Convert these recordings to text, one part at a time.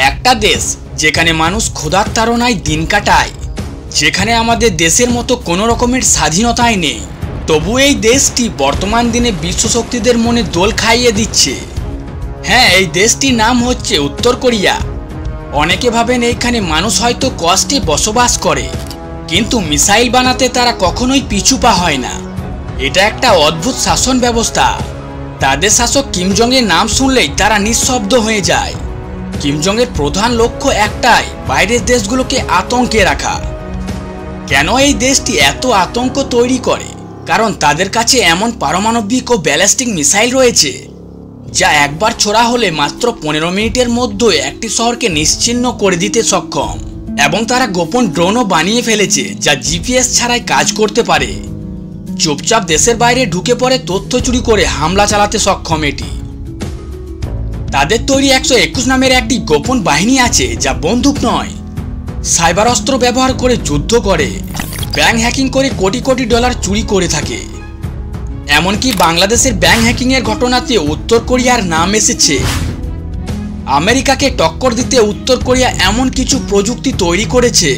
একটা দেশ যেখানে মানুষ ক্ষুধার তাড়নায় দিন কাটায়, যেখানে আমাদের দেশের মতো কোনো রকমের স্বাধীনতাই নেই, তবু এই দেশটি বর্তমান দিনে বিশ্বশক্তিদের মনে দোল খাইয়ে দিচ্ছে। হ্যাঁ, এই দেশটির নাম হচ্ছে উত্তর কোরিয়া। অনেকে ভাবেন এইখানে মানুষ হয়তো কষ্টে বসবাস করে, কিন্তু মিসাইল বানাতে তারা কখনোই পিছু পা হয় না। এটা একটা অদ্ভুত শাসন ব্যবস্থা। তাদের শাসক কিম জং এর নাম শুনলেই তারা নিঃশব্দ হয়ে যায়। কিম জং এর প্রধান লক্ষ্য একটাই, বাইরের দেশগুলোকে আতঙ্কে রাখা। কেন এই দেশটি এত আতঙ্ক তৈরি করে? কারণ তাদের কাছে এমন পারমাণবিক ও ব্যালিস্টিক মিসাইল রয়েছে যা একবার ছোড়া হলে মাত্র 15 মিনিটের মধ্যে একটি শহরকে নিশ্চিহ্ন করে দিতে সক্ষম। এবং তারা গোপন ড্রোনও বানিয়ে ফেলেছে যা জিপিএস ছাড়াই কাজ করতে পারে। চুপচাপ দেশের বাইরে ঢুকে পড়ে তথ্য চুরি করে হামলা চালাতে সক্ষম এটি। তাদের তৈরি 121 নামের একটি গোপন বাহিনী আছে যা বন্দুক নয়, সাইবার অস্ত্র ব্যবহার করে যুদ্ধ করে, ব্যাংক হ্যাকিং করে কোটি কোটি ডলার চুরি করে থাকে। এমনকি বাংলাদেশের ব্যাংক হ্যাকিং এর ঘটনাতে উত্তর কোরিয়ার নাম এসেছে। আমেরিকাকে টক্কর দিতে উত্তর কোরিয়া এমন কিছু প্রযুক্তি তৈরি করেছে।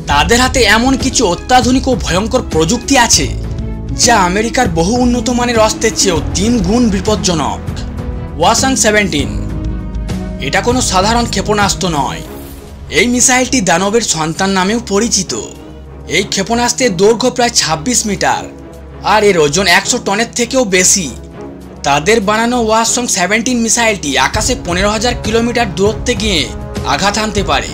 তাদের হাতে এমন কিছু অত্যাধুনিক ও ভয়ঙ্কর প্রযুক্তি আছে যা আমেরিকার বহু উন্নত মানের অস্ত্রের চেয়েও 3 গুণ বিপজ্জনক। হ্ওয়াসাং-17 এটা কোনো সাধারণ ক্ষেপণাস্ত্র নয়। এই মিসাইলটি দানবের সন্তান নামেও পরিচিত। এই ক্ষেপণাস্ত্রের দৈর্ঘ্য প্রায় 26 মিটার আর এর ওজন 100 টনের থেকেও বেশি। তাদের বানানো হ্ওয়াসাং-17 মিসাইলটি আকাশে 15,000 কিলোমিটার দূরত্বে গিয়ে আঘাত হানতে পারে।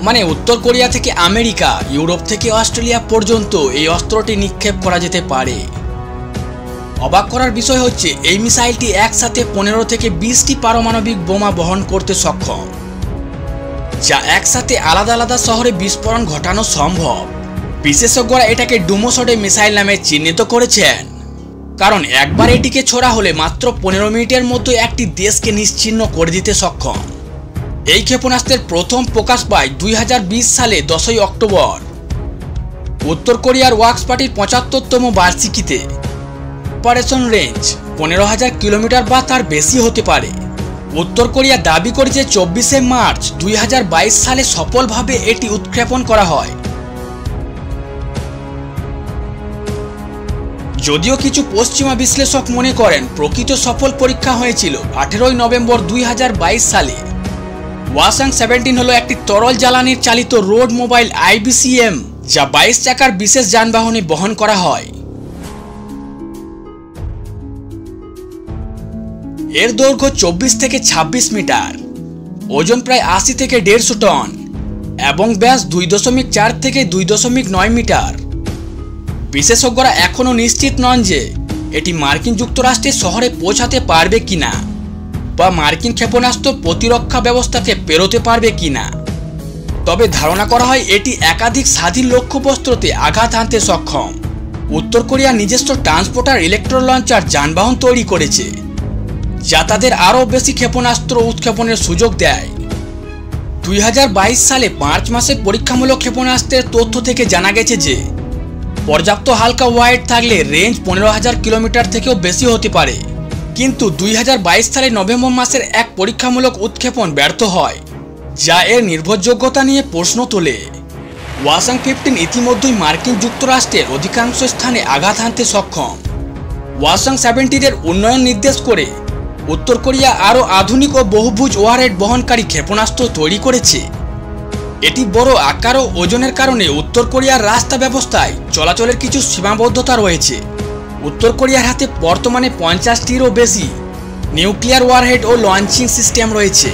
মানে উত্তর কোরিয়া থেকে আমেরিকা, ইউরোপ থেকে অস্ট্রেলিয়া পর্যন্ত এই অস্ত্রটি নিক্ষেপ করা যেতে পারে। অবাক করার বিষয় হচ্ছে এই মিসাইলটি একসাথে 15 থেকে 20টি পারমাণবিক বোমা বহন করতে সক্ষম, যা একসাথে আলাদা আলাদা শহরে বিস্ফোরণ ঘটানো সম্ভব। বিশেষজ্ঞরা এটাকে ডুমোসডে মিসাইল নামে চিহ্নিত করেছেন, কারণ একবার এটিকে ছোড়া হলে মাত্র 15 মিনিটের মধ্যে একটি দেশকে নিশ্চিহ্ন করে দিতে সক্ষম। এই ক্ষেপণাস্ত্রের প্রথম প্রকাশ পায় 2020 সালে 10ই অক্টোবর উত্তর কোরিয়ার ওয়ার্কস পার্টির 75তম বার্ষিকীতে। অপারেশন রেঞ্জ 15,000 কিলোমিটার বা তার বেশি হতে পারে। উত্তর কোরিয়া দাবি করেছে 24শে মার্চ 2022 সালে সফলভাবে এটি উৎক্ষেপণ করা হয়। যদিও কিছু পশ্চিমা বিশ্লেষক মনে করেন প্রকৃত সফল পরীক্ষা হয়েছিল 18 নভেম্বর 2022 সালে। হ্ওয়াসাং-17 হলো একটি তরল জ্বালানির চালিত রোড মোবাইল IBCM, যা 22 চাকার বিশেষ যানবাহনে বহন করা হয়। এর দৈর্ঘ্য 24 থেকে 26 মিটার, ওজন প্রায় 80 থেকে 150 টন এবং ব্যাস 2.4 থেকে 2.9 মিটার। বিশেষজ্ঞরা এখনও নিশ্চিত নন যে এটি মার্কিন যুক্তরাষ্ট্রের শহরে পৌঁছাতে পারবে কিনা বা মার্কিন ক্ষেপণাস্ত্র প্রতিরক্ষা ব্যবস্থাকে পেরোতে পারবে কিনা। তবে ধারণা করা হয় এটি একাধিক স্বাধীন লক্ষ্যবস্তুতে আঘাত হানতে সক্ষম। উত্তর কোরিয়া নিজস্ব ট্রান্সপোর্টার ইলেকট্রো লঞ্চার যানবাহন তৈরি করেছে, যা তাদের আরও বেশি ক্ষেপণাস্ত্র উৎক্ষেপণের সুযোগ দেয়। 2022 সালে 5 মাসে পরীক্ষামূলক ক্ষেপণাস্ত্রের তথ্য থেকে জানা গেছে যে পর্যাপ্ত হালকা ওয়েট থাকলে রেঞ্জ 15,000 কিলোমিটার থেকেও বেশি হতে পারে। কিন্তু 2022 সালে নভেম্বর মাসের এক পরীক্ষামূলক উৎক্ষেপণ ব্যর্থ হয়, যা এর নির্ভরযোগ্যতা নিয়ে প্রশ্ন তোলে। হ্ওয়াসাং-15 ইতিমধ্যেই মার্কিন যুক্তরাষ্ট্রের অধিকাংশ স্থানে আঘাত হানতে সক্ষম। হ্ওয়াসাং-17 এর উন্নয়ন নির্দেশ করে উত্তর কোরিয়া আরও আধুনিক ও বহুভুজ ওয়ারহেড বহনকারী ক্ষেপণাস্ত্র তৈরি করেছে। এটি বড় আকার ও ওজনের কারণে উত্তর কোরিয়ার রাস্তা ব্যবস্থায় চলাচলের কিছু সীমাবদ্ধতা রয়েছে। উত্তর কোরিয়ার হাতে বর্তমানে 50টিরও বেশি নিউক্লিয়ার ওয়ারহেড ও লঞ্চিং সিস্টেম রয়েছে।